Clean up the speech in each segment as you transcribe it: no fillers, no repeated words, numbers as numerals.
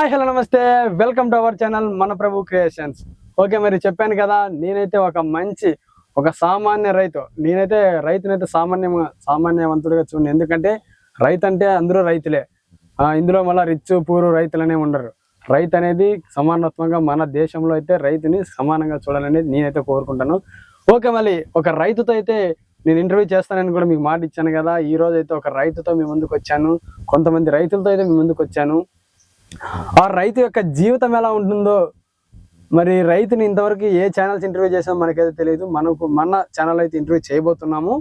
Hi hello నమస్తే, welcome to our channel మన ప్రభు creations. Okay, మరి చెప్పాను కదా, నేనైతే ఒక సామాన్య రైతు. నేనైతే రైతునైతే సామాన్యవంతుడిగా చూడండి. ఎందుకంటే రైతు అంటే అందరూ రైతులే. ఇందులో మళ్ళీ రిచ్ పూరు రైతులనే ఉండరు. రైతు అనేది సమానత్వంగా మన దేశంలో అయితే రైతుని సమానంగా చూడాలనేది నేనైతే కోరుకుంటాను. ఓకే, మళ్ళీ ఒక రైతుతో అయితే నేను ఇంటర్వ్యూ చేస్తానని కూడా మీకు మాట ఇచ్చాను కదా. ఈ రోజు అయితే ఒక రైతుతో మీ ముందుకు వచ్చాను. కొంతమంది రైతులతో అయితే మీ ముందుకు వచ్చాను. ఆ రైతు యొక్క జీవితం ఎలా ఉంటుందో, మరి రైతుని ఇంతవరకు ఏ ఛానల్స్ ఇంటర్వ్యూ చేసామో మనకైతే తెలియదు. మన ఛానల్ అయితే ఇంటర్వ్యూ చేయబోతున్నాము.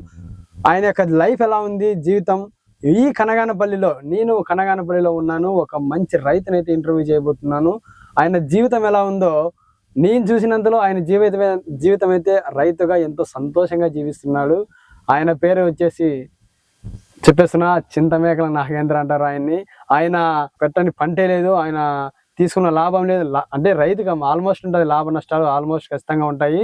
ఆయన యొక్క లైఫ్ ఎలా ఉంది, జీవితం. ఈ కనగానపల్లిలో, నేను కనగానపల్లిలో ఉన్నాను. ఒక మంచి రైతుని అయితే ఇంటర్వ్యూ చేయబోతున్నాను. ఆయన జీవితం ఎలా ఉందో నేను చూసినంతలో ఆయన జీవితం అయితే రైతుగా ఎంతో సంతోషంగా జీవిస్తున్నాడు. ఆయన పేరు వచ్చేసి చెప్పేస్తున్నా, చింతమేకల నాగేంద్ర అంటారు ఆయన్ని. ఆయన పెట్టని పంటే లేదు, ఆయన తీసుకున్న లాభం లేదు. అంటే రైతుగా ఆల్మోస్ట్ ఉంటుంది, లాభ నష్టాలు ఆల్మోస్ట్ ఖచ్చితంగా ఉంటాయి.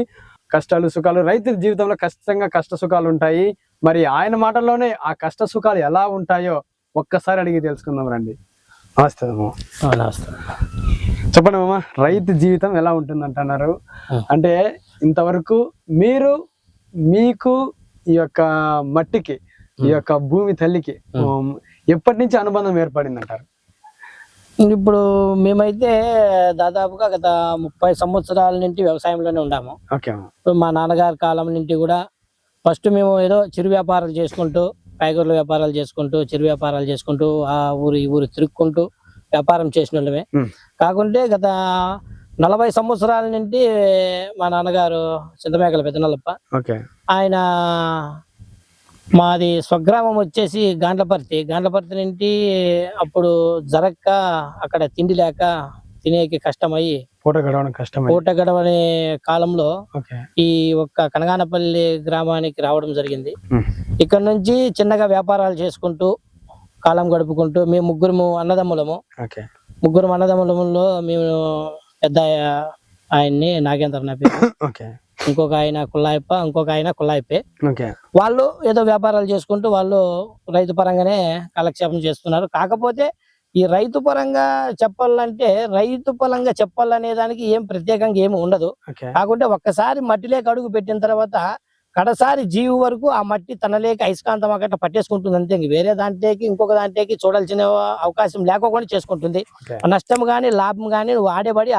కష్టాలు సుఖాలు, రైతుల జీవితంలో ఖచ్చితంగా కష్ట సుఖాలు ఉంటాయి. మరి ఆయన మాటల్లోనే ఆ కష్ట సుఖాలు ఎలా ఉంటాయో ఒక్కసారి అడిగి తెలుసుకుందాం రండి. నమస్తే అమ్మ. నమస్తే. చెప్పండి అమ్మ, రైతు జీవితం ఎలా ఉంటుంది అంటున్నారు. అంటే ఇంతవరకు మీకు ఈ యొక్క మట్టికి, ఈ యొక్క భూమి తల్లికి ఎప్పటి నుంచి అనుబంధం ఏర్పడింది అంటారు? ఇప్పుడు మేమైతే దాదాపుగా గత 30 సంవత్సరాల నుండి వ్యవసాయంలోనే ఉన్నాము. మా నాన్నగారి కాలం నుండి కూడా ఫస్ట్ మేము ఏదో చిరు వ్యాపారాలు చేసుకుంటూ, కాయగూరల వ్యాపారాలు చేసుకుంటూ, చిరు వ్యాపారాలు చేసుకుంటూ ఆ ఈ ఊరు తిరుక్కుంటూ వ్యాపారం చేసిన వాళ్ళమే. కాకుంటే గత 40 సంవత్సరాల నుండి మా నాన్నగారు చింతమేకల పెద్దనల్లప్ప, ఆయన మాది స్వగ్రామం వచ్చేసి గాండ్లపర్తి నుండి అప్పుడు జరక్క అక్కడ తిండి లేక తినేకి కష్టమయ్యి పూట గడవని కాలంలో ఈ ఒక్క కనగానపల్లి గ్రామానికి రావడం జరిగింది. ఇక్కడ నుంచి చిన్నగా వ్యాపారాలు చేసుకుంటూ కాలం గడుపుకుంటూ మేము ముగ్గురు అన్నదమ్ములలో మేము పెద్ద ఆయన్ని నాగేంద్ర నా పేరు, ఇంకొక ఆయన కుల్లాయప్ప, ఇంకొక ఆయన కుల్లాయప్పే. వాళ్ళు ఏదో వ్యాపారాలు చేసుకుంటూ వాళ్ళు రైతు పరంగానే కాలక్షేపం చేస్తున్నారు. కాకపోతే ఈ రైతు పరంగా చెప్పాలనే దానికి ఏం ప్రత్యేకంగా ఏమి ఉండదు. కాకుంటే ఒక్కసారి మట్టిలోకి అడుగు పెట్టిన తర్వాత కడసారి జీవి వరకు ఆ మట్టి తనలేక అయస్కాంతం అక్కడ పట్టేసుకుంటుంది అంతే. వేరే దాంట్లోకి ఇంకొక దాంట్లోకి చూడాల్సిన అవకాశం లేకుండా చేసుకుంటుంది. నష్టం గాని లాభం గాని నువ్వు ఆడేబడి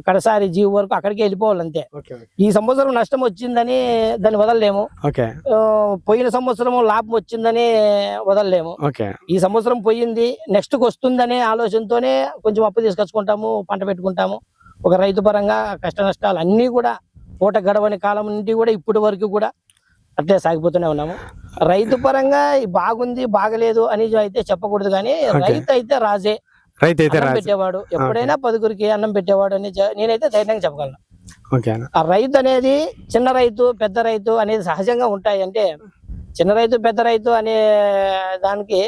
కడసారి జీవి వరకు అక్కడికి వెళ్ళిపోవాలంతే. ఈ సంవత్సరం నష్టం వచ్చిందని దాన్ని వదలలేము, పోయిన సంవత్సరం లాభం వచ్చిందని వదలలేము. ఈ సంవత్సరం పోయింది, నెక్స్ట్ వస్తుందనే ఆలోచనతోనే కొంచెం అప్పు తీసుకొచ్చుకుంటాము, పంట పెట్టుకుంటాము. ఒక రైతు పరంగా కష్ట నష్టాలు అన్ని కూడా పూట గడవని కాలం నుండి కూడా ఇప్పటి వరకు కూడా అట్లే సాగిపోతూనే ఉన్నాము. రైతు పరంగా బాగుంది బాగలేదు అని అయితే చెప్పకూడదు, కానీ రైతు అయితే రాజే, పెట్టేవాడు. ఎప్పుడైనా 10గురికి అన్నం పెట్టేవాడు అని నేనైతే ధైర్యంగా చెప్పగలను. ఆ రైతు అనేది చిన్న రైతు పెద్ద రైతు అనేది సహజంగా ఉంటాయి. అంటే చిన్న రైతు పెద్ద రైతు అనే దానికి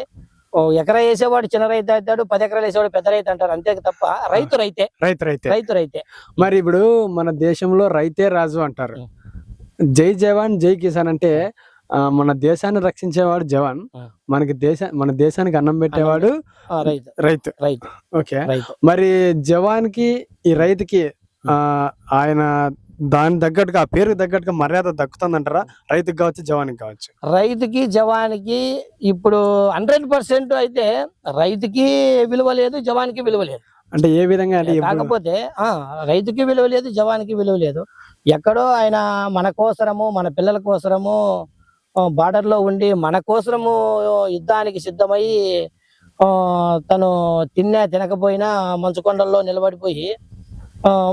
ఎకరా వేసేవాడు చిన్న రైతు అవుతాడు, 10 ఎకరాలు వేసేవాడు పెద్ద రైతు అంటారు. అంతే తప్ప రైతు రైతే. మరి ఇప్పుడు మన దేశంలో రైతే రాజు అంటారు. జై జవాన్ జై కిసాన్ అంటే మన దేశాన్ని రక్షించేవాడు జవాన్, మన దేశానికి అన్నం పెట్టేవాడు రైతు. ఓకే, మరి జవాన్ కి ఈ రైతుకి ఆయన దాని తగ్గట్టుగా ఆ పేరుకి తగ్గట్టుగా మర్యాద దక్కుతుందంటారా? రైతుకి కావచ్చు, జవానికి కావచ్చు. రైతుకి జవానికి ఇప్పుడు 100% అయితే రైతుకి విలువ లేదు, జవానికి విలువ లేదు. అంటే ఏ విధంగా? అంటే కాకపోతే రైతుకి విలువ లేదు, జవానికి విలువ లేదు. ఎక్కడో ఆయన మన కోసరము, మన పిల్లల కోసరము బార్డర్ లో ఉండి మన కోసము యుద్ధానికి సిద్ధమయ్యి తను తినకపోయినా మంచుకొండల్లో నిలబడిపోయి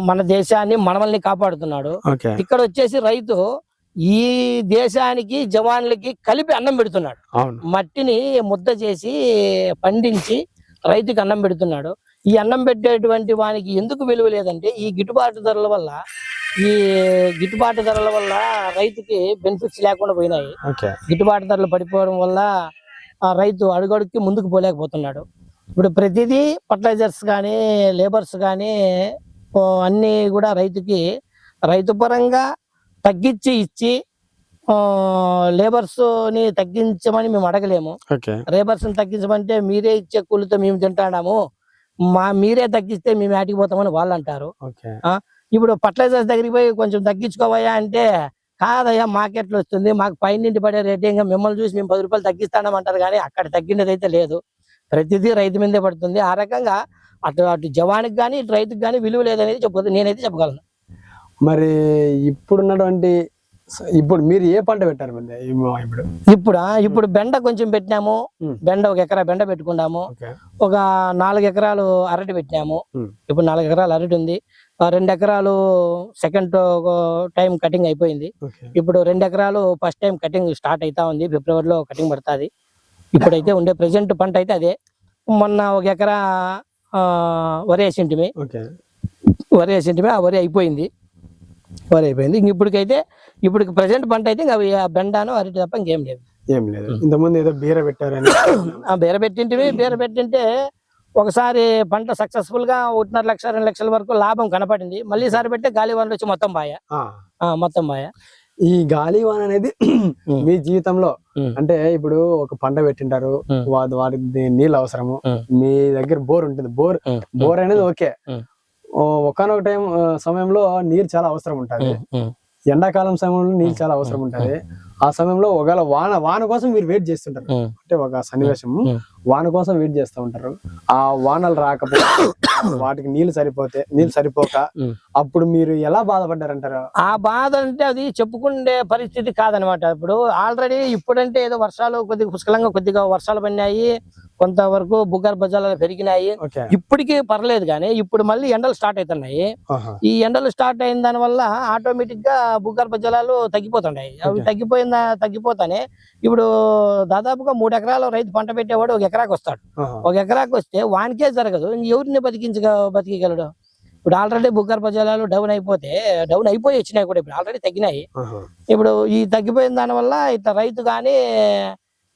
మన దేశాన్ని మనల్ని కాపాడుతున్నాడు. ఇక్కడ వచ్చేసి రైతు ఈ దేశానికి జవాన్లకి కలిపి అన్నం పెడుతున్నాడు. మట్టిని ముద్ద చేసి పండించి రైతుకి అన్నం పెడుతున్నాడు. ఈ అన్నం పెట్టేటువంటి వానికి ఎందుకు విలువ లేదంటే ఈ గిట్టుబాటు ధరల వల్ల రైతుకి బెనిఫిట్స్ లేకుండా పోయినాయి. గిట్టుబాటు ధరలు పడిపోవడం వల్ల ఆ రైతు అడుగడుక్కి ముందుకు పోలేకపోతున్నాడు. ఇప్పుడు ప్రతిదీ ఫర్టిలైజర్స్ కానీ లేబర్స్ కానీ అన్ని కూడా రైతు పరంగా తగ్గించి ఇచ్చి లేబర్స్ ని తగ్గించమని మేము అడగలేము. లేబర్స్ ని తగ్గించమంటే మీరే ఇచ్చే కూలితో మేము తింటాము, మీరే తగ్గిస్తే మేము యాటికి పోతామని వాళ్ళు అంటారు. ఓకే ఇప్పుడు ఫర్టిలైజర్స్ దగ్గరికి పోయి కొంచెం తగ్గించుకోవయ్యా అంటే కాదయ్యా మార్కెట్లో వస్తుంది మాకు పైనుండి పడే రేటింగ్ మిమ్మల్ని చూసి మేము 10 రూపాయలు తగ్గిస్తామంటారు, కానీ అక్కడ తగ్గినది అయితే లేదు. ప్రతిదీ రైతు మీదే పడుతుంది. ఆ రకంగా అటు జవానికి కానీ ఇటు రైతుకి కానీ విలువ లేదనేది నేనైతే చెప్పగలను. మరి ఇప్పుడు మీరు ఏ పంట పెట్టారు ఇప్పుడు బెండ కొంచెం పెట్టినాము. బెండ 1 ఎకరా బెండ పెట్టుకున్నాము. ఒక 4 ఎకరాలు అరటి పెట్టినాము. ఇప్పుడు 4 ఎకరాలు అరటి ఉంది. 2 ఎకరాలు సెకండ్ టైం కటింగ్ అయిపోయింది. ఇప్పుడు 2 ఎకరాలు ఫస్ట్ టైం కటింగ్ స్టార్ట్ అవుతా ఉంది. ఫిబ్రవరిలో కటింగ్ పడుతుంది. ఇప్పుడైతే ఉండే ప్రెసెంట్ పంట అయితే అదే. మొన్న 1 ఎకరా వరి వేసింటిమి. ఆ వరి అయిపోయింది. ఇప్పుడు ప్రెసెంట్ పంట అయితే ఇంకా బెండాను అరటి తప్ప ఇంకేం లేదు. ఇంతకుముందు ఏదో బీర పెట్టారని బీర పెట్టింటే ఒకసారి పంట సక్సెస్ఫుల్ గా 1.5 లక్ష 2 లక్షల వరకు లాభం కనపడింది. మళ్ళీ సారి పెడితే గాలి వానలు వచ్చి మొత్తం బాయ. ఈ గాలి వాన అనేది మీ జీవితంలో అంటే ఇప్పుడు ఒక పంట పెట్టింటారు, వాటికి నీళ్ళు అవసరము, మీ దగ్గర బోర్ ఉంటుంది. బోర్ అనేది ఓకే, ఒకనొక టైం సమయంలో నీరు చాలా అవసరం ఉంటది. ఎండాకాలం సమయంలో నీళ్ళు చాలా అవసరం ఉంటది. ఆ సమయంలో ఒకవేళ వాన కోసం మీరు వెయిట్ చేస్తుంటారు. అంటే ఒక సన్నివేశం వాన కోసం వెయిట్ చేస్తూ ఉంటారు. ఆ వానలు రాకపోతే వాటికి నీళ్లు సరిపోక అప్పుడు మీరు ఎలా బాధపడ్డారంటారు? ఆ బాధ అంటే అది చెప్పుకునే పరిస్థితి కాదనమాట. ఇప్పుడు ఆల్రెడీ ఇప్పుడంటే ఏదో వర్షాలు కొద్దిగా వర్షాలు పడినాయి, కొంతవరకు భూగర్భ జలాలు పెరిగినాయి. ఇప్పటికీ పర్లేదు, కానీ ఇప్పుడు మళ్ళీ ఎండలు స్టార్ట్ అవుతున్నాయి. ఈ ఎండలు స్టార్ట్ అయిన దాని వల్ల ఆటోమేటిక్ గా భూగర్భ జలాలు తగ్గిపోతున్నాయి. అవి తగ్గిపోతానే ఇప్పుడు దాదాపుగా 3 ఎకరాలు రైతు పంట పెట్టేవాడు 1 ఎకరాకి వస్తాడు. 1 ఎకరాకి వస్తే వానికే జరగదు, ఎవరిని బతికించగలడు? ఇప్పుడు ఆల్రెడీ భూగర్భ జలాలు డౌన్ అయిపోయి వచ్చినాయి కూడా, ఇప్పుడు ఆల్రెడీ తగ్గినాయి. ఇప్పుడు ఈ తగ్గిపోయిన దాని వల్ల ఇట్లా రైతు కానీ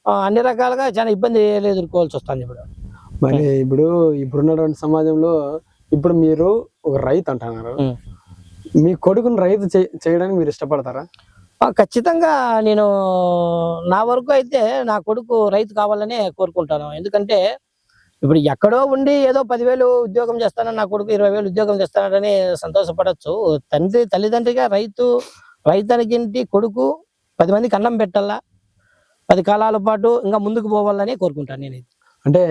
అన్ని రకాలుగా చాలా ఇబ్బంది ఎదుర్కోవాల్సి వస్తుంది. మరి ఇప్పుడున్నటువంటి సమాజంలో ఇప్పుడు మీరు ఒక రైతు అంటున్నారు, మీ కొడుకుని రైతు చేయడానికి మీరు ఇష్టపడతారా? ఖచ్చితంగా నేను నా వరకు అయితే నా కొడుకు రైతు కావాలనే కోరుకుంటాను. ఎందుకంటే ఇప్పుడు ఎక్కడో ఉండి ఏదో 10,000 ఉద్యోగం చేస్తానని నా కొడుకు 20,000 ఉద్యోగం చేస్తానని సంతోషపడచ్చు. తల్లిదండ్రిగా రైతనికింటి కొడుకు 10 మందికి అన్నం పెట్టాలా, 10 కాలాల పాటు ఇంకా ముందుకు పోవాలని కోరుకుంటాను నేనైతే. అంటే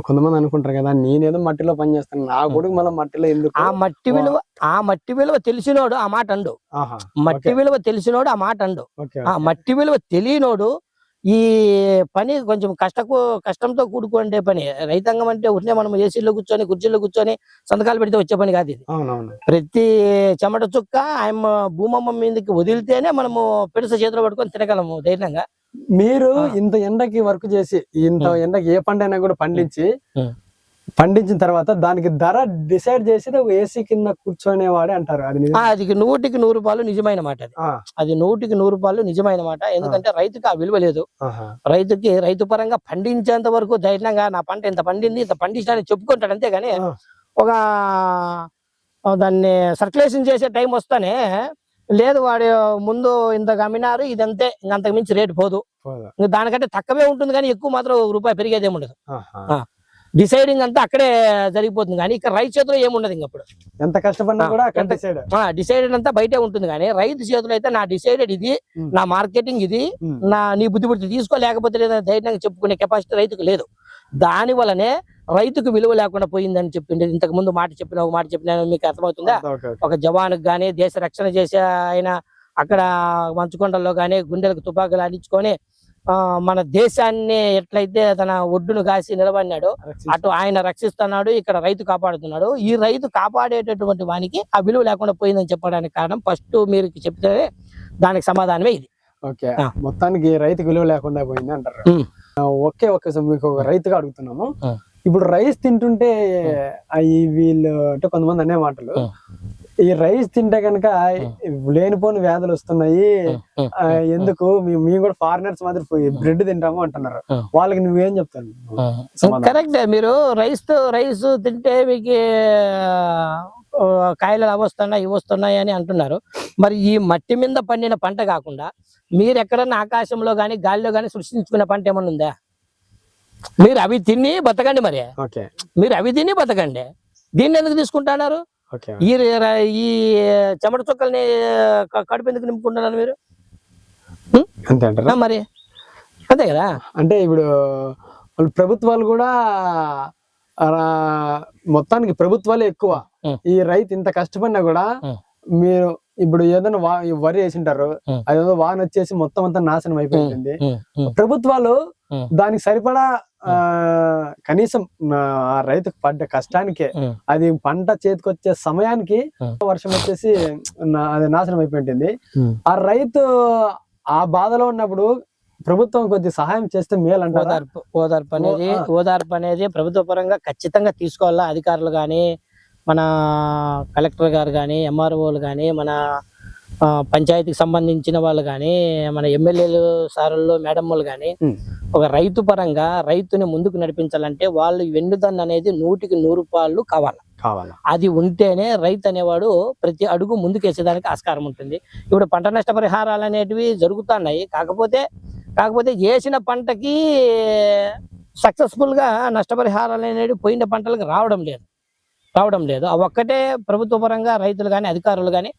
కొంతమంది అనుకుంటారు కదా, నేనేదో మట్టిలో పని చేస్తాను, నా కొడుకు మళ్ళీ మట్టిలో ఎందుకు? ఆ మట్టి విలువ తెలిసినోడు ఆ మాట అండు. ఆ మట్టి విలువ తెలియనోడు ఈ పని కొంచెం కష్టంతో కూడుకుంటే పని. రైతాంగం అంటే ఉరినే మనం ఏసీలో కూర్చొని కుర్చీలో కూర్చొని సంతకాలు పెడితే వచ్చే పని కాదు ఇది. ప్రతి చెమట చుక్క ఆయన భూమమ్మ మీదకి వదిలితేనే మనము పెడుస చేతిలో పట్టుకొని తినగలము ధైర్యంగా. మీరు ఇంత ఎండకి వర్క్ చేసి ఎండకి ఏ పంట అయినా కూడా పండించిన తర్వాత దానికి ధర డిసైడ్ చేసి ఒక ఏసీ కింద కూర్చొనేవాడే అంటారు. అది 100కి 100 రూపాయలు నిజమైన మాట. అది 100కి 100 రూపాయలు నిజమైన మాట. ఎందుకంటే రైతుకి ఆ విలువ లేదు. రైతు పరంగా పండించేంత వరకు ధైర్యంగా నా పంట ఇంత పండింది, ఇంత పండించడానికి చెప్పుకుంటాడు. అంతేగాని ఒక దాన్ని సర్క్యులేషన్ చేసే టైం వస్తానే లేదు వాడు ముందు ఇంత అమ్మినారు ఇదంతే, ఇంకంతకు మించి రేటు పోదు, దానికంటే తక్కువే ఉంటుంది కానీ ఎక్కువ మాత్రం ₹1 పెరిగేది ఏముండదు. డిసైడింగ్ అంతా అక్కడే జరిగిపోతుంది, కానీ ఇక్కడ రైతు చేతిలో ఏముండదు. ఇంకప్పుడు ఎంత కష్టపడినా కూడా డిసైడెడ్ అంతా బయటే ఉంటుంది. కానీ రైతు చేతిలో అయితే నా డిసైడెడ్ ఇది, నా మార్కెటింగ్ ఇది, నీ బుద్ధి తీసుకో లేకపోతే లేదా ధైర్యంగా చెప్పుకునే కెపాసిటీ రైతుకు లేదు. దాని వల్లనే రైతుకు విలువ లేకుండా పోయిందని చెప్పింది. ఇంతకు ముందు మాట చెప్పిన మీకు అర్థమవుతుందా? ఒక జవానుకు గానీ దేశ రక్షణ చేసే ఆయన అక్కడ మంచుకొండల్లో గానీ గుండెలకు తుపాకులు అందించుకొని మన దేశాన్ని ఎట్లయితే తన ఒడ్డును కాసి నిలబడినాడో అటు ఆయన రక్షిస్తున్నాడు, ఇక్కడ రైతు కాపాడుతున్నాడు. ఈ రైతు కాపాడేటటువంటి వానికి ఆ విలువ లేకుండా పోయిందని చెప్పడానికి కారణం ఫస్ట్ మీరు చెప్తే దానికి సమాధానమే ఇది. ఓకే, మొత్తానికి రైతుకు విలువ లేకుండా పోయింది అంటారు. ఒకే మీకు ఒక రైతుగా అడుగుతున్నాము, ఇప్పుడు రైస్ తింటుంటే వీళ్ళు అంటే కొంతమంది అనే మాటలు, ఈ రైస్ తింటే కనుక లేనిపోని వ్యాధులు వస్తున్నాయి, ఎందుకు మేము కూడా ఫారినర్స్ మాదిరి బ్రెడ్ తింటాము అంటున్నారు. వాళ్ళకి నువ్వేం చెప్తాను? కరెక్ట్, మీరు రైస్ తింటే మీకు కాయలు అవి వస్తున్నాయి అని అంటున్నారు. మరి ఈ మట్టి మీద పండిన పంట కాకుండా మీరు ఎక్కడన్నా ఆకాశంలో గానీ గాలిలో గానీ సృష్టించుకునే పంట ఏమన్నా ఉందా? మీరు అవి తిని బతకండి మరి, ఓకే మీరు అవి తిని బతకండి. దీన్ని ఎందుకు తీసుకుంటున్నారు? ఓకే ఈ చెమట చుక్కల్ని కడుపు ఎందుకు నింపుకుంటున్నారు మీరు? అంతే అంటారా? మరి అంతే కదా. అంటే ఇప్పుడు వాళ్ళు ప్రభుత్వాలు కూడా ఆ, మొత్తానికి ప్రభుత్వాలే ఎక్కువ. ఈ రైతు ఇంత కష్టపడినా కూడా మీరు ఇప్పుడు ఏదైనా వరి వేసింటారు, అదేదో వాన వచ్చేసి మొత్తం అంతా నాశనం అయిపోయింది. ప్రభుత్వాలు దానికి సరిపడా కనీసం ఆ రైతుకు పడ్డ కష్టానికే అది పంట చేతికొచ్చే సమయానికి వర్షం వచ్చేసి అది నాశనం అయిపోయింది. ఆ రైతు ఆ బాధలో ఉన్నప్పుడు ప్రభుత్వం కొద్ది సహాయం చేస్తే మేలు అంటారా? ఓదార్పు అనేది ప్రభుత్వ పరంగా ఖచ్చితంగా తీసుకోవాలా. అధికారులు గాని, మన కలెక్టర్ గారు కానీ, ఎంఆర్ఓలు కానీ, మన పంచాయతీకి సంబంధించిన వాళ్ళు కానీ, మన ఎమ్మెల్యేలు సారులు మేడమ్మలు కానీ ఒక రైతు పరంగా రైతుని ముందుకు నడిపించాలంటే వాళ్ళు వెన్నుదన్ను అనేది 100కి 100 కావాలి. అది ఉంటేనే రైతు అనేవాడు ప్రతి అడుగు ముందుకేసేదానికి ఆస్కారం ఉంటుంది. ఇప్పుడు పంట నష్టపరిహారాలు అనేటివి జరుగుతున్నాయి. కాకపోతే వేసిన పంటకి సక్సెస్ఫుల్ గా నష్టపరిహారాలు అనేవి పోయిన పంటలకు రావడం లేదు. ఆ ఒక్కటే ప్రభుత్వ పరంగా రైతులు కానీ, అధికారులు కానీ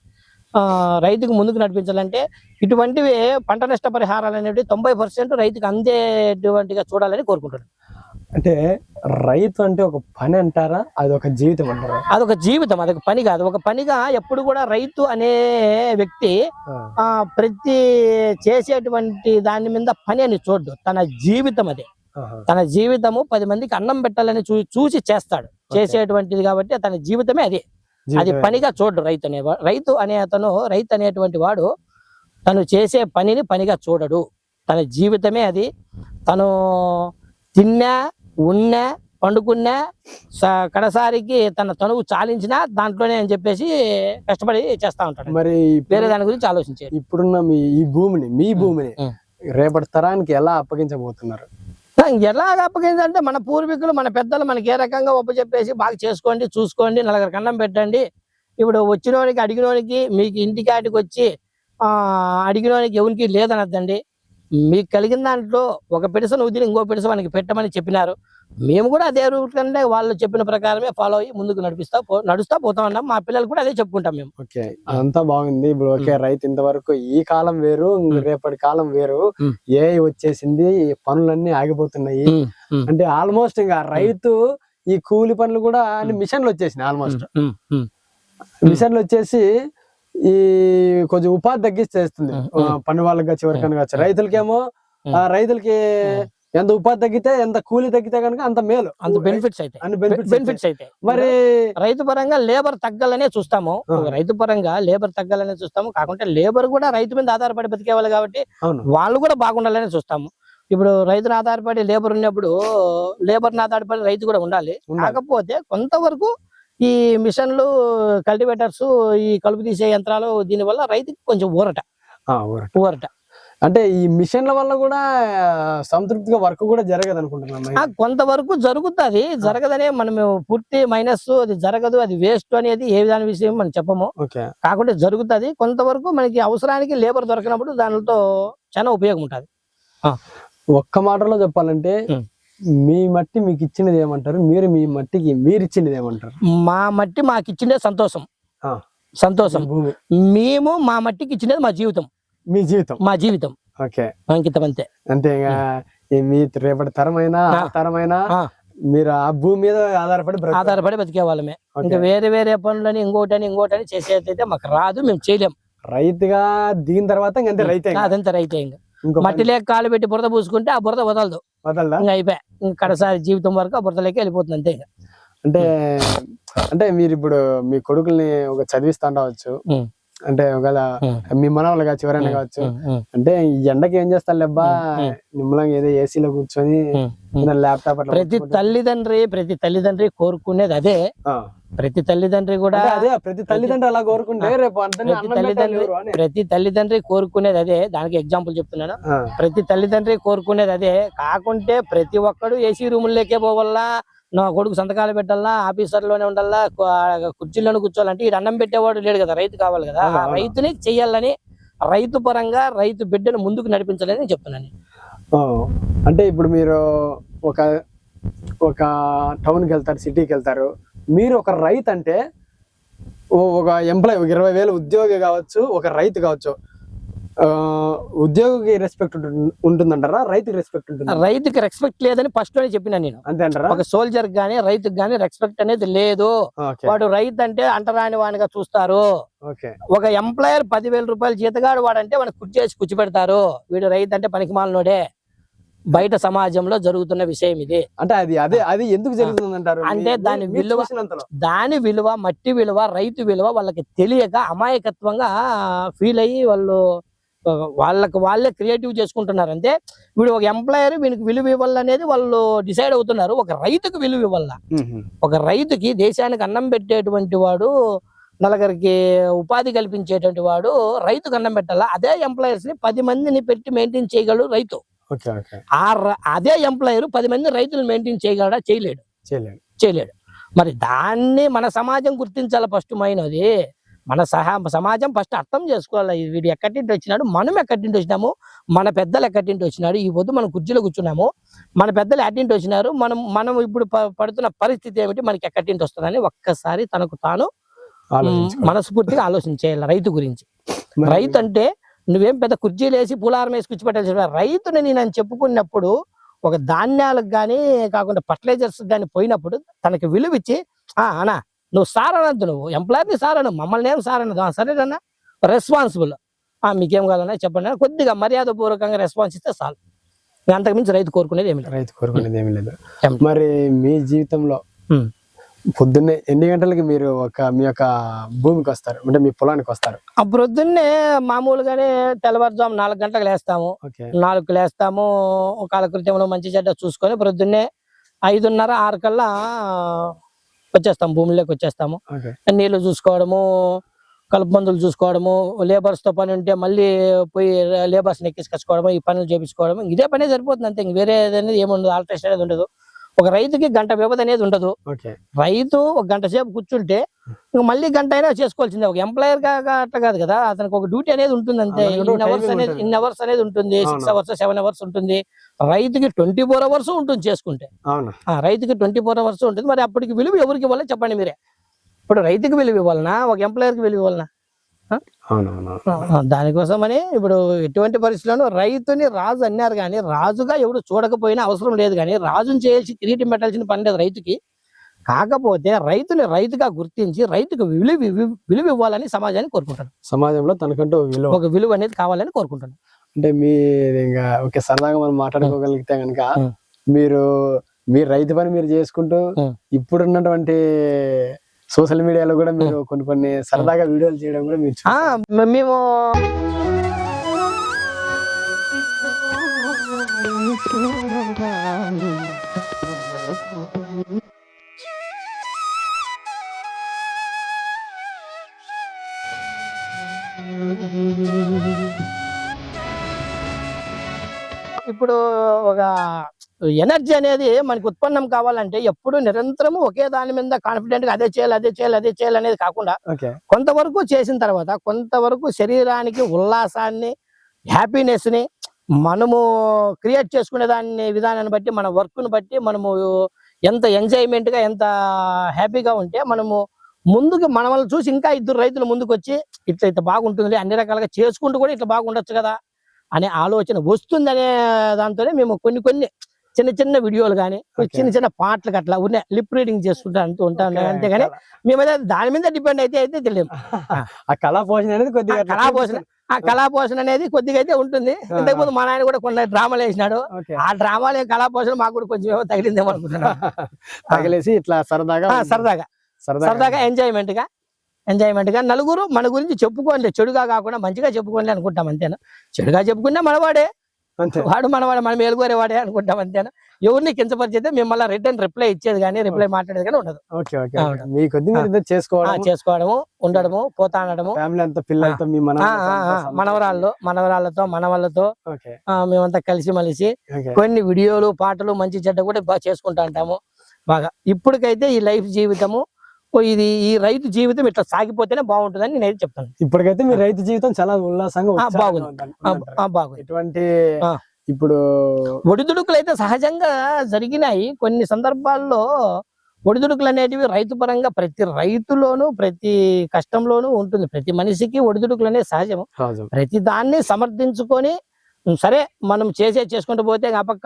రైతుకు ముందుకు నడిపించాలంటే ఇటువంటివి పంట నష్ట పరిహారాలు అనేవి 90% రైతుకు అందేటువంటిగా చూడాలని కోరుకుంటున్నాను. అంటే రైతు అంటే ఒక పని అంటారా, అది ఒక జీవితం అంటారా? అదొక జీవితం, అదొక పని కాదు. ఒక పనిగా ఎప్పుడు కూడా రైతు అనే వ్యక్తి ప్రతి చేసేటువంటి దాని మీద పని అని చూడ్డు. తన జీవితం అదే. తన జీవితము 10 మందికి అన్నం పెట్టాలని చూసి చేస్తాడు చేసేటువంటిది. కాబట్టి తన జీవితమే అదే. అది పనిగా చూడడు రైతు అనేటువంటి వాడు తను చేసే పనిని పనిగా చూడడు. తన జీవితమే అది. తను తిన్నా, ఉన్నా, పండుకున్నా, కడసారికి తన తనువు చాలించినా దాంట్లోనే అని చెప్పేసి కష్టపడి చేస్తా ఉంటాడు. మరి వేరే దాని గురించి ఆలోచించారు. ఇప్పుడున్న మీ భూమిని రేపటి తరానికి ఎలా అప్పగించబోతున్నారు? ఎలాగ అప్పగిందంటే మన పూర్వీకులు, మన పెద్దలు మనకి ఏ రకంగా చెప్పేసి బాగా చేసుకోండి, చూసుకోండి, నలుగురికి అన్నం పెట్టండి. ఇప్పుడు వచ్చినోనికి అడిగినోనికి మీకు ఇంటికాటికి వచ్చి అడిగినోనికి ఎవరికి లేదనద్దండి. మీకు కలిగిన దాంట్లో ఒక పిడసను వదిలి ఇంకో పిడస మనకి పెట్టమని చెప్పినారు. మేము కూడా అదే రూట్ కంటే వాళ్ళు చెప్పిన ప్రకారమే ఫాలో అయ్యి ముందుకు నడుస్తా పోతా ఉన్నాం. మా పిల్లలు కూడా అదే చెప్పుకుంటాం మేము. ఓకే, అంతా బాగుంది. ఇప్పుడు ఓకే, రైతు ఇంతవరకు ఈ కాలం వేరు, రేపటి కాలం వేరు, ఏ వచ్చేసింది, పనులన్నీ ఆగిపోతున్నాయి. అంటే ఆల్మోస్ట్ ఇంకా రైతు ఈ కూలి పనులు కూడా అన్ని మిషన్లు వచ్చేసినాయి. ఆల్మోస్ట్ మిషన్లు వచ్చేసి ఈ కొంచెం ఉపాధి తగ్గిస్తేస్తుంది పని వాళ్ళకి చివరికని కావచ్చు. రైతులకేమో రైతులకి ఎంత ఉపాధి తగ్గితే, ఎంత కూలి తగ్గితే కనుక అంత మేలు, అంత బెనిఫిట్స్ అయితే. మరి రైతు పరంగా లేబర్ తగ్గాలనే చూస్తాము. కాకుంటే లేబర్ కూడా రైతు మీద ఆధారపడి బతికేవాళ్ళు కాబట్టి వాళ్ళు కూడా బాగుండాలని చూస్తాము. ఇప్పుడు రైతును ఆధారపడి లేబర్ ఉన్నప్పుడు లేబర్ని ఆధారపడి రైతు కూడా ఉండాలి. కాకపోతే కొంతవరకు ఈ మిషన్లు, కల్టివేటర్స్, ఈ కలుపు తీసే యంత్రాలు, దీని వల్ల రైతుకి కొంచెం ఊరట. అంటే ఈ మిషన్ల వల్ల కూడా సంతృప్తిగా వర్క్ కూడా జరగదు అనుకుంటున్నాను. కొంతవరకు జరుగుతుంది, జరగదనే మనం పూర్తి మైనస్, అది జరగదు, అది వేస్ట్ అనేది ఏ విధాన విషయం మనం చెప్పము. కాకుంటే జరుగుతుంది. కొంతవరకు మనకి అవసరానికి లేబర్ దొరికినప్పుడు దానితో చాలా ఉపయోగం ఉంటుంది. ఒక్క మాటలో చెప్పాలంటే మీ మట్టి మీకు ఇచ్చినది ఏమంటారు, మీరు మీ మట్టికి మీరు ఇచ్చినది ఏమంటారు? మా మట్టి మాకు ఇచ్చినది సంతోషం. మేము మా మట్టికి ఇచ్చినది మా జీవితం. మా జీవితం ఓకే, అంకితం అంతే. అంతే. మీ రేపటి తరమైనా మీరు ఆ భూమి మీద ఆధారపడి బతికే వాళ్ళమే. ఇంకా వేరే పనులని ఇంకోటని చేసేదైతే మాకు రాదు, మేము చేయలేం. రైతుగా దిగిన తర్వాత ఇంకంతే రైతే. ఇంకా మట్టి లేక కాలు పెట్టి బురద పూసుకుంటే ఆ బురద వదలదు, ఇంకా అయిపోయా. ఇంకా కడసారి జీవితం వరకు ఆ బురదలోకి వెళ్ళిపోతుంది అంతే. అంటే మీరు ఇప్పుడు మీ కొడుకుల్ని ఒక చదివిస్తా ఉండవచ్చు, అంటే ఒకవేళ మీ మనవాళ్ళు కావచ్చు, ఎవరైనా కావచ్చు, అంటే ఎండకి ఏం చేస్తారు లేబ్బా నిమ్మలంగా ఏదో ఏసీలో కూర్చొని ల్యాప్టాప్ అట్లా. ప్రతి తల్లిదండ్రి కోరుకునేది అదే. ప్రతి తల్లిదండ్రి కూడా ప్రతి తల్లిదండ్రి అలా కోరుకుంటే ప్రతి తల్లిదండ్రి కోరుకునేది అదే. దానికి ఎగ్జాంపుల్ చెప్తున్నాను. ప్రతి తల్లిదండ్రి కోరుకునేది అదే. కాకుంటే ప్రతి ఒక్కడు ఏసీ రూముల్లోకే పోవాలా, నా కొడుకు సంతకాలు పెట్టాలా, ఆఫీసర్లోనే ఉండాలా, కుర్చీలోనే కూర్చోవాలంటే ఈ అన్నం పెట్టేవాడు లేడు కదా, రైతు కావాలి కదా. రైతుని చెయ్యాలని, రైతు పరంగా రైతు బిడ్డను ముందుకు నడిపించాలని చెప్తున్నాను. ఓ, అంటే ఇప్పుడు మీరు ఒక ఒక టౌన్కి వెళ్తారు, సిటీకి వెళ్తారు, మీరు ఒక రైతు అంటే ఒక ఎంప్లాయ్, ఒక 20,000 ఉద్యోగి కావచ్చు, ఒక రైతు కావచ్చు, ఉద్యోగికి రెస్పెక్ట్ ఉంటుందంటారా, రైతుకి రెస్పెక్ట్ ఉంటుంది? రైతుకి రెస్పెక్ట్ లేదని ఫస్ట్ లోనే చెప్పినా నేను. అంతే అంటారా? ఒక సోల్జర్ గానీ రైతుకి గానీ రెస్పెక్ట్ అనేది లేదు. ఓకే వాడు రైతు అంటే అంటరాని వానిగా చూస్తారు. ఓకే ఒక ఎంప్లాయర్ 10,000 రూపాయలు జీతగాడు వాడంటే వాడిని కుర్చేసి కూర్చోబెడతారు. వీడు రైతు అంటే పనికిమాలినోడే. బయట సమాజంలో జరుగుతున్న విషయం ఇది. అంటే అది ఎందుకు జరుగుతుంది అంటారు? అంటే దాని విలువ మట్టి విలువ రైతు విలువ వాళ్ళకి తెలియక అమాయకత్వంగా ఫీల్ అయ్యి వాళ్ళే క్రియేటివ్ చేసుకుంటున్నారు. అంటే వీడు ఒక ఎంప్లాయర్, వీనికి విలువ ఇవ్వాలనేది వాళ్ళు డిసైడ్ అవుతున్నారు. ఒక రైతుకు విలువ ఇవ్వాల. ఒక రైతుకి దేశానికి అన్నం పెట్టేటువంటి వాడు, నలుగురికి ఉపాధి కల్పించేటువంటి వాడు రైతుకు అన్నం పెట్టాలా. అదే ఎంప్లాయర్స్ ని 10 మందిని పెట్టి మెయింటైన్ చేయగలడు రైతు. అదే ఎంప్లాయర్ 10 మంది రైతులు మెయింటైన్ చేయగలడా? చేయలేడు. మరి దాన్ని మన సమాజం గుర్తించాలి. ఫస్ట్ మైనది మన సమాజం ఫస్ట్ అర్థం చేసుకోవాలి. వీడు ఎక్కడింటి వచ్చినాడు, మనం ఎక్కడింటి వచ్చినాము, మన పెద్దలు ఎక్కడింటి వచ్చినాడు. ఈ పొద్దు మనం కుర్చీలో కూర్చున్నాము, మన పెద్దలు ఎట్టింటి వచ్చినారు, మనం ఇప్పుడు పడుతున్న పరిస్థితి ఏమిటి, మనకి ఎక్కడింటి వస్తుందని ఒక్కసారి తనకు తాను మనస్ఫూర్తిగా ఆలోచించేయాలి రైతు గురించి. రైతు అంటే నువ్వేం పెద్ద కుర్చీలు వేసి పూలారం వేసి కూర్చోబెట్టాల్సి. రైతుని నేను చెప్పుకున్నప్పుడు ఒక ధాన్యాలకు కానీ కాకుండా ఫర్టిలైజర్స్ కానీ పోయినప్పుడు తనకి విలువ ఇచ్చి, అన్నా నువ్వు సార్ అనద్దు, నువ్వు ఎంప్లాయర్ని సార్ అను, మమ్మల్ని ఏం సార్ అనదు. సరేనన్నా, రెస్పాన్సిబుల్, మీకేం కాదన్నా చెప్పండి, కొద్దిగా మర్యాద పూర్వకంగా రెస్పాన్స్ ఇస్తే చాలు. అంతకుమించి రైతు కోరుకునేది ఏమి లేదు. మరి మీ జీవితంలో పొద్దున్నే ఎన్ని గంటలకి మీరు మీ యొక్క భూమికి వస్తారు, అంటే మీ పొలానికి వస్తారు? ప్రొద్దున్నే మామూలుగానే తెల్లవారుజాము 4 గంటలకు లేస్తాము. 4కు లేస్తాము, కాలకృత్యంలో మంచి చెడ్డ చూసుకొని ప్రొద్దున్నే 5:30, 6 కల్లా వచ్చేస్తాము, భూమిలోకి వచ్చేస్తాము. నీళ్లు చూసుకోవడము, కలుపు మందులు చూసుకోవడము, లేబర్స్ తో పని ఉంటే మళ్ళీ పోయి లేబర్స్ ఎక్కించుకోవడము, ఈ పనులు చేపించుకోవడము. ఇదే పనే సరిపోతుంది అంతే. వేరే అనేది ఏముండదు, ఆల్టరేషన్ అనేది ఉండదు. ఒక రైతుకి గంట వ్యవధి అనేది ఉండదు. రైతు 1 గంట సేపు కూర్చుంటే మళ్ళీ గంట అయినా చేసుకోవాల్సిందే. ఒక ఎంప్లాయర్ అట్లా కాదు కదా, అతనికి ఒక డ్యూటీ అనేది ఉంటుంది అంతే. ఇన్ అవర్స్ అనేది ఉంటుంది, 6 అవర్స్ 7 అవర్స్ ఉంటుంది. రైతుకి 24 అవర్స్ ఉంటుంది చేసుకుంటే. రైతుకి 24 అవర్స్ ఉంటుంది. మరి అప్పటికి విలువ ఎవరికి ఇవ్వాలి చెప్పండి మీరే. ఇప్పుడు రైతుకి విలువ ఇవ్వాలనా, ఒక ఎంప్లాయర్కి విలువ ఇవ్వాలనా? దానికోసమని ఇప్పుడు ఎటువంటి పరిస్థితుల్లోనూ రైతుని రాజు అన్నారు కానీ రాజుగా ఎవడు చూడకపోయినా అవసరం లేదు. కానీ రాజుని చేసి కిరీటం పెట్టాల్సిన పని లేదు రైతుకి. కాకపోతే రైతుని రైతుగా గుర్తించి రైతుకు విలువ ఇవ్వాలని సమాజాన్ని కోరుకుంటాను. సమాజంలో తనకంటూ ఒక విలువ అనేది కావాలని కోరుకుంటాను. అంటే మీరు ఇంకా ఓకే సరదాగా మనం మాట్లాడుకోగలిగితే కనుక మీరు మీ రైతు పని మీరు చేసుకుంటూ ఇప్పుడున్నటువంటి సోషల్ మీడియాలో కూడా మీరు కొన్ని సరదాగా వీడియోలు చేయడం కూడా మీరు మేము ఇప్పుడు ఒక ఎనర్జీ అనేది మనకి ఉత్పన్నం కావాలంటే ఎప్పుడు నిరంతరము ఒకే దాని మీద కాన్ఫిడెంట్ గా అదే చేయాలి అనేది కాకుండా కొంతవరకు చేసిన తర్వాత కొంతవరకు శరీరానికి ఉల్లాసాన్ని, హ్యాపీనెస్ ని మనము క్రియేట్ చేసుకునే దాన్ని విధానాన్ని బట్టి, మన వర్క్ ను బట్టి మనము ఎంత ఎంజాయ్మెంట్ గా ఎంత హ్యాపీగా ఉంటే మనము ముందుకు మనల్ని చూసి ఇంకా 2 రైతులు ముందుకు వచ్చి ఇట్లా బాగుంటుంది, అన్ని రకాలుగా చేసుకుంటూ కూడా ఇట్లా బాగుండొచ్చు కదా అనే ఆలోచన వస్తుందనే దాంతోనే మేము కొన్ని చిన్న వీడియోలు కానీ చిన్న పాటలకు అట్లా ఉన్న లిప్ రీడింగ్ చేసుకుంటా ఉంటాం. అంతేగాని మేమైతే దాని మీద డిపెండ్ అయితే తెలియదు. కళాపోషణ అనేది కొద్దిగా అయితే ఉంటుంది. ఇంతకుముందు మా నాయన కూడా కొన్ని డ్రామాలు వేసినాడు. ఆ డ్రామాలు డ్రామాపోషణ మాకు కూడా కొంచెం తగిలిందేమో అనుకుంటున్నాను. తగిలేసి ఇట్లా సరదాగా ఎంజాయ్మెంట్ గా నలుగురు మన గురించి చెప్పుకోండి, చెడుగా కాకుండా మంచిగా చెప్పుకోండి అనుకుంటాం అంతేనా. చెడుగా చెప్పుకున్నా మనవాడే, వాడు మనవాడే, మనం మేలుకోరేవాడే అనుకుంటాం అంతేనా. ఎవరిని కించపరిచితే మిమ్మల్ని రిటర్న్ రిప్లై ఇచ్చేది కానీ రిప్లై మాట్లాడేది కానీ ఉండదు. చేసుకోవడము, ఉండడము, పోతాడము, మనవరాళ్ళతో మనవాళ్ళతో మేమంతా కలిసి మలిసి కొన్ని వీడియోలు, పాటలు, మంచి చెడ్డ కూడా బాగా చేసుకుంటా ఉంటాము బాగా. ఇప్పటికైతే ఈ లైఫ్ జీవితము ఈ రైతు జీవితం ఇట్లా సాగిపోతేనే బాగుంటుందని నేనైతే చెప్తాను. ఇప్పటికైతే మీ రైతు జీవితం చాలా ఉల్లాసంగా బాగుంది. ఎటువంటి ఇప్పుడు ఒడిదుడుకులు అయితే సహజంగా జరిగినాయి. కొన్ని సందర్భాల్లో ఒడిదుడుకులు అనేటివి రైతు పరంగా ప్రతి రైతులోను ప్రతి కష్టంలోనూ ఉంటుంది. ప్రతి మనిషికి ఒడిదుడుకులు అనేది సహజం. సహజం. ప్రతి దాన్ని సమర్థించుకొని సరే మనం చేసుకుంటూ పోతే ఆ పక్క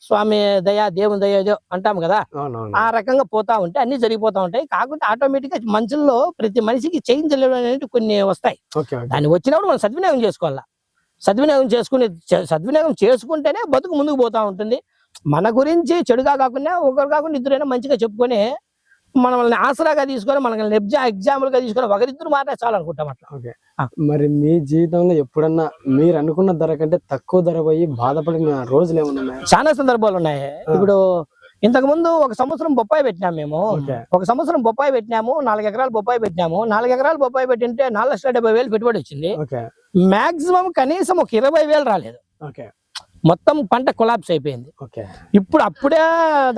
స్వామి దయ దేవుని దయ ఏదో అంటాం కదా, అవునవును. ఆ రకంగా పోతా ఉంటే అన్ని జరిగిపోతా ఉంటాయి. కాకపోతే ఆటోమేటిక్ గా మనుషుల్లో ప్రతి మనిషికి చేంజ్ అనేవి కొన్ని వస్తాయి. Okay okay. దాన్ని వచ్చినప్పుడు మనం సద్వినియోగం చేసుకోవాలా. సద్వినియోగం చేసుకుంటేనే బతుకు ముందుకు పోతా ఉంటుంది. మన గురించి చెడుగా కాకుండా ఒకరు కాకుండా ఇద్దరైనా మంచిగా చెప్పుకొని మనల్ని ఆసరాగా తీసుకొని మనల్ని ఎగ్జాంపుల్ గా తీసుకొని ఒకరిద్దరు మాట చాలు అనుకుంటాం అట్లా. ఓకే. ఆ. మరి మీ జీవితంలో ఎప్పుడన్నా మీరు అనుకున్న ధర కంటే తక్కువ ధర పోయి బాధపడిన రోజులు ఏమన్నా ఉన్నాయా? చాలా సందర్భాలు ఉన్నాయి. ఇప్పుడు ఇంతకు ముందు 1 సంవత్సరం బొప్పాయి పెట్టినాము మేము. ఓకే. 1 సంవత్సరం బొప్పాయి పెట్టినాము, 4 ఎకరాలు బొప్పాయి పెట్టినాము. 4 ఎకరాలు బొప్పాయి పెట్టింటే 4,70,000 పెట్టుబడి వచ్చింది. ఓకే. మాక్సిమం కనీసం ఒక 20,000 రాలేదు. ఓకే. మొత్తం పంట కొలాప్స్ అయిపోయింది. ఓకే. ఇప్పుడు అప్పుడే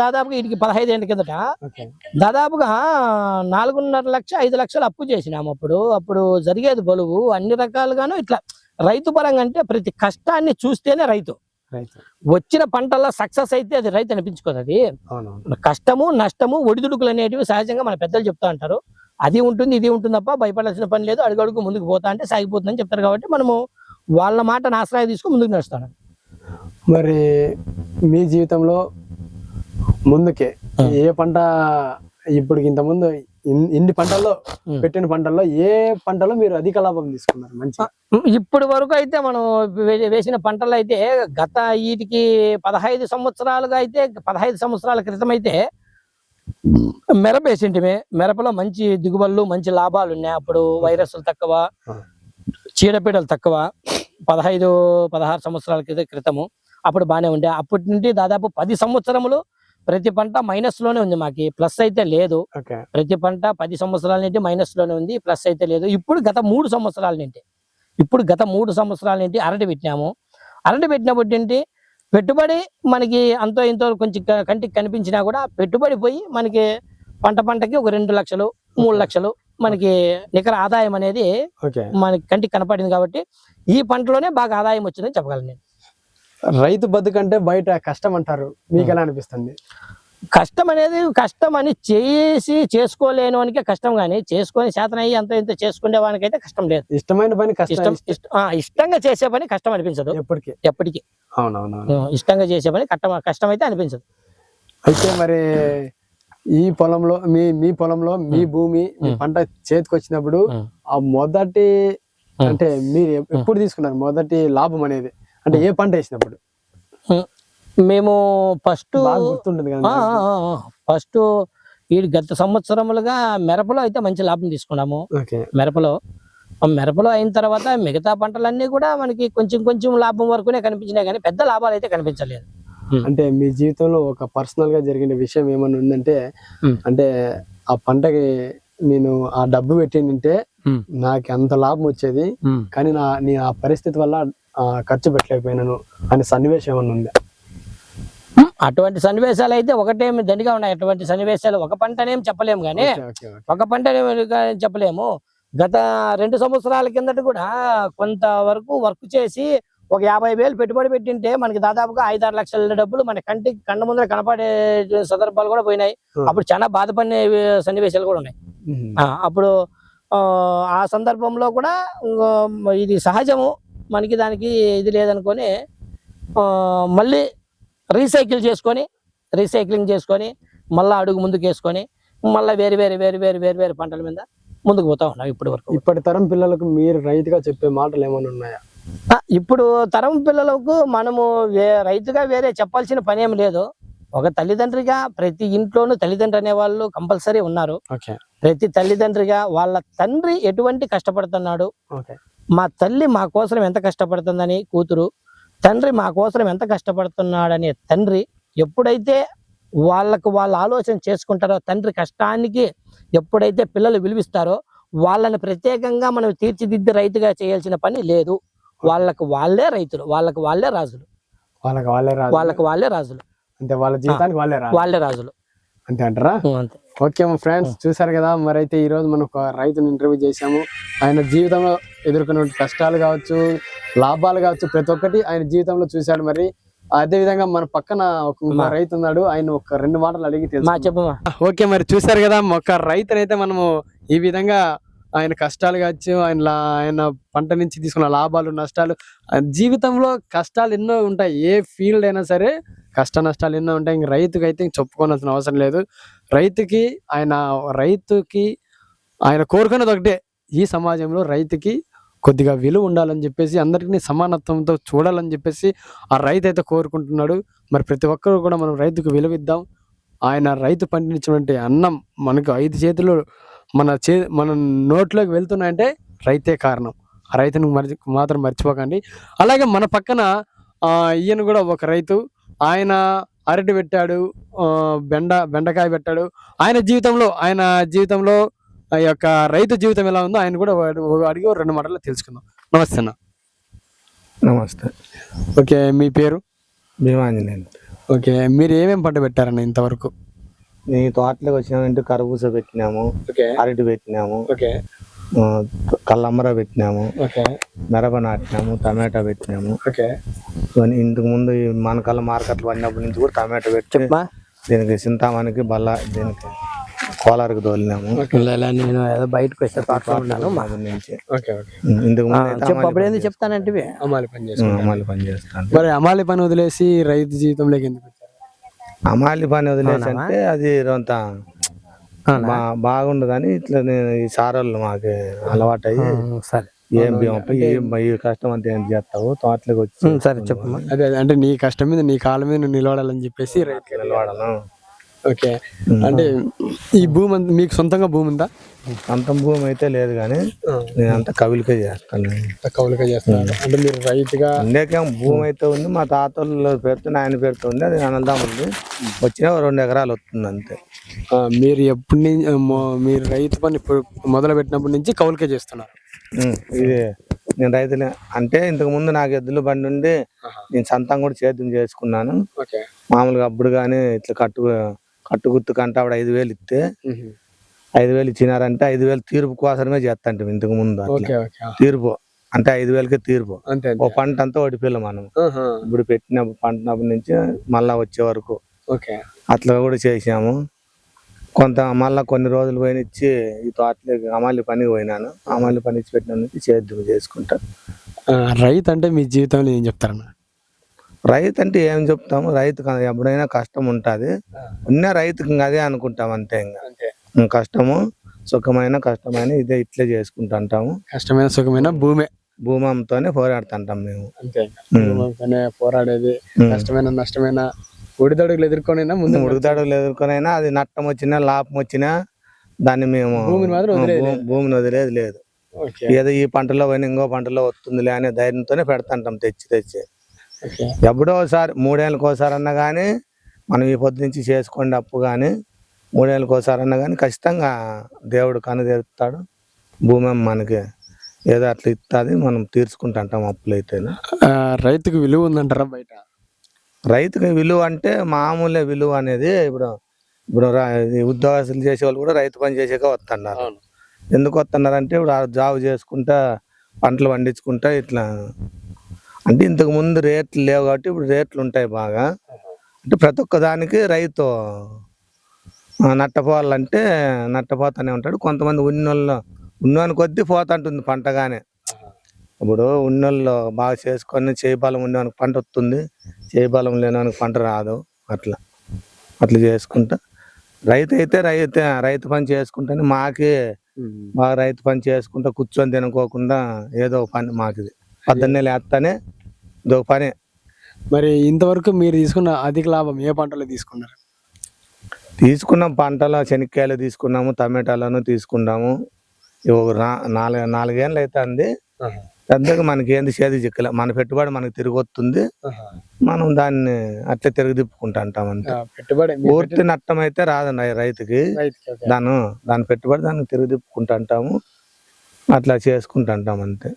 దాదాపుగా వీటికి 15 ఏళ్ళ కిందట ఓకే. దాదాపుగా 4.5 లక్షలు 5 లక్షలు అప్పు చేసినాము. అప్పుడు జరిగేది బలువు అన్ని రకాలుగాను ఇట్లా రైతు పరంగా అంటే ప్రతి కష్టాన్ని చూస్తేనే రైతు. వచ్చిన పంటల్లో సక్సెస్ అయితే అది రైతు అనిపించుకోదు. అది కష్టము నష్టము ఒడిదుడుకులు అనేటివి సహజంగా మన పెద్దలు చెప్తా అంటారు. అది ఉంటుంది ఇది ఉంటుంది తప్ప భయపడాల్సిన పని లేదు. అడుగడుగు ముందుకు పోతా అంటే సాగిపోతుందని చెప్తారు. కాబట్టి మనము వాళ్ళ మాట ఆశ్రయం తీసుకుని ముందుకు నడుస్తాను. మరి మీ జీవితంలో ముందుకే ఏ పంట ఇప్పుడు ఇంత ముందు ఇన్ని పంటల్లో పెట్టిన పంటల్లో ఏ పంటలో మీరు అధిక లాభం తీసుకున్నారు? మంచి ఇప్పటి వరకు అయితే మనం వేసిన పంటలు అయితే గత వీటికి 15 సంవత్సరాలుగా అయితే 15 సంవత్సరాల క్రితం అయితే మిరప వేసింటిమే. మిరపలో మంచి దిగుబడులు మంచి లాభాలు ఉన్నాయి. అప్పుడు వైరస్లు తక్కువ, చీడపీడలు తక్కువ. 15-16 సంవత్సరాల క్రితము అప్పుడు బాగానే ఉండే. అప్పటి నుండి దాదాపు 10 సంవత్సరములు ప్రతి పంట మైనస్ లోనే ఉంది. మాకి ప్లస్ అయితే లేదు. ప్రతి పంట 10 సంవత్సరాల నుండి మైనస్ లోనే ఉంది, ప్లస్ అయితే లేదు. ఇప్పుడు గత 3 సంవత్సరాల నుండి అరటి పెట్టినాము. అరటి పెట్టినప్పటి నుండి పెట్టుబడి మనకి అంతో ఇంతో కొంచెం కంటికి కనిపించినా కూడా పెట్టుబడి పోయి మనకి పంటకి ఒక 2 లక్షలు 3 లక్షలు మనకి నికర ఆదాయం అనేది మనకి కంటికి కనపడింది. కాబట్టి ఈ పంటలోనే బాగా ఆదాయం వచ్చిందని చెప్పగలను నేను. రైతు బతుకంటే బయట కష్టం అంటారు, మీకు ఎలా అనిపిస్తుంది? కష్టం అనేది కష్టం అని చేసుకోలేని వానికే కష్టం, కానీ చేసుకొని శాతనయ్యి అంత ఇంత చేసుకునే వానికైతే కష్టం లేదు. ఇష్టమైన పని ఇష్టంగా చేసే పని కష్టం అనిపించదు ఎప్పటికీ. అవునవును. ఇష్టంగా చేసే పని కష్టం అయితే అనిపించదు. అయితే మరి ఈ పొలంలో మీ పొలంలో మీ భూమి మీ పంట చేతికి వచ్చినప్పుడు ఆ మొదటి అంటే మీరు ఎప్పుడు తీసుకున్నారు మొదటి లాభం అనేది? అంటే ఏ పంట వేసినప్పుడు? మేము ఫస్ట్ గుర్తుంటుంది కదా. ఫస్ట్ ఈ గత సంవత్సరములుగా మిరపలో అయితే మంచి లాభం తీసుకున్నాము. మిరపలో అయిన తర్వాత మిగతా పంటలన్నీ కూడా మనకి కొంచెం లాభం వరకునే కనిపించినాయి, కానీ పెద్ద లాభాలు అయితే కనిపించలేదు. అంటే మీ జీవితంలో ఒక పర్సనల్ గా జరిగిన విషయం ఏమన్నా ఉందంటే, అంటే ఆ పంటకి నేను ఆ డబ్బు పెట్టింటే నాకు అంత లాభం వచ్చేది, కానీ నేను ఆ పరిస్థితి వల్ల ఖర్చు పెట్టలేకపోయినాను అనే సన్నివేశం ఏమన్నా ఉందా? అటువంటి సన్నివేశాలు అయితే ఒకటేమి దండిగా ఉన్నాయి. అటువంటి సన్నివేశాలు ఒక పంటనేం చెప్పలేము, కానీ ఒక పంట చెప్పలేము. గత 2 సంవత్సరాల కిందట కూడా కొంతవరకు వర్క్ చేసి ఒక 50,000 పెట్టుబడి పెట్టింటే మనకి దాదాపుగా 5-6 లక్షల డబ్బులు మన కళ్ళ ముందర కనపడే సందర్భాలు కూడా పోయినాయి. అప్పుడు చాలా బాధపడిన సన్నివేశాలు కూడా ఉన్నాయి. అప్పుడు ఆ సందర్భంలో కూడా ఇది సహజము, మనకి దానికి ఇది లేదనుకొని మళ్ళీ రీసైక్లింగ్ చేసుకొని మళ్ళీ అడుగు ముందుకు వేసుకొని మళ్ళీ వేరు పంటల మీద ముందుకు పోతా ఉన్నాం ఇప్పటి వరకు. ఇప్పటి తరం పిల్లలకు మీరు రైతుగా చెప్పే మాటలు ఏమైనా ఉన్నాయా? ఇప్పుడు తరం పిల్లలకు మనము రైతుగా వేరే చెప్పాల్సిన పని ఏమి లేదు. ఒక తల్లిదండ్రిగా ప్రతి ఇంట్లోనూ తల్లిదండ్రి అనే వాళ్ళు కంపల్సరీ ఉన్నారు. ప్రతి తల్లిదండ్రిగా వాళ్ళ తండ్రి ఎటువంటి కష్టపడుతున్నాడు, మా తల్లి మా కోసం ఎంత కష్టపడుతుందని కూతురు, తండ్రి మా కోసం ఎంత కష్టపడుతున్నాడనే తండ్రి ఎప్పుడైతే వాళ్ళ ఆలోచన చేసుకుంటారో, తండ్రి కష్టానికి ఎప్పుడైతే పిల్లలు విలువిస్తారో, వాళ్ళని ప్రత్యేకంగా మనం తీర్చిదిద్ది రైతుగా చేయాల్సిన పని లేదు. వాళ్ళకు వాళ్ళే రైతులు, వాళ్ళకు వాళ్ళే రాజులు. అంటే వాళ్ళ జీవితానికి వాళ్ళే రాజులు. అంతే అంటారా? అంతే. ఓకే మా ఫ్రెండ్స్, చూసారు కదా. మరి అయితే ఈ రోజు మనం ఒక రైతుని ఇంటర్వ్యూ చేశాము. ఆయన జీవితంలో ఎదుర్కొన్న కష్టాలు కావచ్చు, లాభాలు కావచ్చు, ప్రతి ఒక్కటి ఆయన జీవితంలో చూశాడు. మరి అదే విధంగా మన పక్కన ఒక రైతు ఉన్నాడు, ఆయన ఒక 2 మాటలు అడిగి తెలుసు. చెప్పమ్మా. ఓకే మరి చూసారు కదా, ఒక రైతునైతే మనము ఈ విధంగా ఆయన కష్టాలు కావచ్చు, ఆయన పంట నుంచి తీసుకున్న లాభాలు నష్టాలు, జీవితంలో కష్టాలు ఎన్నో ఉంటాయి. ఏ ఫీల్డ్ అయినా సరే కష్ట నష్టాలు ఎన్నో ఉంటాయి. ఇంక రైతుకి అయితే చెప్పుకోవాల్సిన అవసరం లేదు. రైతుకి ఆయన కోరుకునేది ఒకటే, ఈ సమాజంలో రైతుకి కొద్దిగా విలువ ఉండాలని చెప్పేసి, అందరికీ సమానత్వంతో చూడాలని చెప్పేసి ఆ రైతు అయితే కోరుకుంటున్నాడు. మరి ప్రతి ఒక్కరు కూడా మనం రైతుకు విలువ ఇద్దాం. ఆయన రైతు పండించినటువంటి అన్నం మనకు 5 చేతులు మన నోట్లోకి వెళ్తున్నాయంటే రైతే కారణం. ఆ రైతును మాత్రం మర్చిపోకండి. అలాగే మన పక్కన ఈయన కూడా ఒక రైతు. ఆయన అరటి పెట్టాడు, బెండకాయ పెట్టాడు. ఆయన జీవితంలో ఆ యొక్క రైతు జీవితం ఎలా ఉందో ఆయన కూడా అడిగి 2 మాటలు తెలుసుకుందాం. నమస్తే అన్న. నమస్తే. ఓకే, మీ పేరు? భీమాంజనేయులు. ఓకే, మీరు ఏమేమి పంట పెట్టారన్న ఇంతవరకు? ఈ తోటలోకి వచ్చినామంటే కర్బూజ పెట్టినాము, అరటి పెట్టినాము, కల్లమ్మర పెట్టినాము, మిరప నాటినాము, టమాటా పెట్టినాము. ఇంతకు ముందు ఈ మనకల్ల మార్కెట్లు పడినప్పటి నుంచి కూడా టమాటా పెట్టి దీనికి చింతామణికి దీనికి కోలారికి తోలినాము. నేను ఏదో బయటకు వస్తే నుంచి ఇంతకు ముందు చెప్తానంటే అమాలి పని చేస్తాను. మరి అమాలి పని వదిలేసి రైతు జీవితంలోకి ఎందుకు వచ్చారు? అమాలి పని వదిలేసి అంటే అది కొంత బాగుండదని ఇట్లా నేను ఈ సారోళ్ళు మాకు అలవాటు అయ్యి సరే ఏం ఈ కష్టం అంతా ఏం చేస్తావు తోటలోకి వచ్చి సరే చెప్పమ్మా. అదే అంటే నీ కష్టం మీద నీ కాళ్ళ మీద నువ్వు నిలబడాలని చెప్పేసి రైతు నిలబడను. ఓకే, అంటే ఈ భూమి మీకు సొంతంగా భూమి ఉందా? సొంతం భూమి అయితే లేదు కానీ నేనంతా కవిలికే చేస్తాను. కౌలుగా చేస్తాను అంటే మీరు రైతుగా? ఉండేకేం భూమి అయితే ఉంది, మా తాతల పేరుతో ఆయన పేరుతో ఉంది, అది అనంతం ఉంది. వచ్చినా 2 ఎకరాలు వస్తుంది అంతే. మీరు ఎప్పటి నుంచి మీరు రైతు పని మొదలు పెట్టినప్పటి నుంచి కౌలుకే చేస్తున్నారు? ఇది నేను రైతులే అంటే ఇంతకు ముందు నాకు ఎద్దుల బండి ఉండి నేను సొంతం కూడా సేద్యం చేసుకున్నాను. మామూలుగా అప్పుడు కానీ ఇట్లా కట్టు గుర్తుకంటే ఆవిడ 5,000 ఇస్తే 5,000 ఇచ్చినారంటే 5,000 తీర్పు కోసమే చేస్తాంటాం. ఇంతకు ముందు తీర్పు అంటే 5,000కే తీర్పు. ఓ పంట అంతా ఓడిపోయాం మనం. ఇప్పుడు పెట్టిన పంటనప్పటి నుంచి మళ్ళా వచ్చే వరకు అట్లా కూడా చేసాము. మళ్ళా కొన్ని రోజులు పోయినిచ్చి ఈ తోటలోకి అమాలి పనికి పోయినాను. అమాలి పని ఇచ్చి పెట్టిన నుంచి సేద్యం చేసుకుంటా. రైతు అంటే మీ జీవితంలో ఏం చెప్తారన్న? రైతు అంటే ఏం చెప్తాము, రైతుకు ఎప్పుడైనా కష్టం ఉంటుంది. ఉన్న రైతుకి అదే అనుకుంటాం అంతే. ఇంకా కష్టము సుఖమైన కష్టమైన ఇదే ఇట్లే చేసుకుంటుంటాము. కష్టమైన సుఖమైన భూమంతోనే పోరాడుతుంటాం మేము. అంతే, పోరాడేది కష్టమైన నష్టమైన ఒడిదడుగులు ఎదుర్కొనైనా ఒడిదడుగులు ఎదుర్కొనైనా అది నష్టం వచ్చినా లాభం వచ్చినా దాన్ని మేము భూమిని వదిలేదు లేదు. ఏదో ఈ పంటలో పోయినా ఇంకో పంటలో వస్తుందిలే అనే ధైర్యంతోనే పెడతాంటాం తెచ్చి. ఎప్పుడో ఒకసారి 3 ఏళ్ళకి ఒకసారి అన్నా కానీ మనం ఈ పొద్దు నుంచి చేసుకోండి అప్పు కానీ 3 ఏళ్ళకి ఒకసారి అన్నా కానీ ఖచ్చితంగా దేవుడు కనుదెరుపుతాడు. భూమి మనకి ఏదో అట్లా ఇస్తుంది, మనం తీర్చుకుంటుంటాం అప్పులు అయితే. రైతుకు విలువ ఉందంటారా బయట? రైతుకి విలువ అంటే మామూలే విలువ అనేది. ఇప్పుడు ఉద్యోగస్తులు చేసేవాళ్ళు కూడా రైతు పని చేసాక వస్తున్నారు. ఎందుకు వస్తున్నారంటే ఇప్పుడు జాబ్ చేసుకుంటా పంటలు పండించుకుంటా ఇట్లా అంటే ఇంతకు ముందు రేట్లు లేవు కాబట్టి ఇప్పుడు రేట్లు ఉంటాయి బాగా. అంటే ప్రతి ఒక్క దానికి రైతు నట్టపోవాలంటే నట్టపోతానే ఉంటాడు. కొంతమంది ఉన్నోని కొద్దీ పోతుంటుంది పంటగానే. ఇప్పుడు ఉన్నోళ్ళు బాగా చేసుకొని చేయబలం ఉండేవానికి పంట వస్తుంది, చేయబలం లేనివానికి పంట రాదు. అట్లా చేసుకుంటా రైతు పని చేసుకుంటానే మాకే బాగా రైతు పని చేసుకుంటా కూర్చొని తినుకోకుండా ఏదో పని మాకు పొద్దున్నే లేస్తానే ఇదో పని. మరి ఇంతవరకు మీరు తీసుకున్న అధిక లాభం ఏ పంటలో తీసుకున్నారు? తీసుకున్న పంటలో శనక్కాయలు తీసుకున్నాము, టమాటాలను తీసుకున్నాము. 4 ఏళ్ళు అవుతుంది. పెద్దగా మనకి ఏంది చేతి చిక్కలే, మన పెట్టుబడి మనకి తిరిగి వస్తుంది. మనం దాన్ని అట్లా తిరిగి తిప్పుకుంటాం అంతే. పూర్తి నష్టం అయితే రాదండి రైతుకి. దాని పెట్టుబడి దాన్ని తిరిగి తిప్పుకుంటుంటాము, అట్లా చేసుకుంటుంటాం అంతే.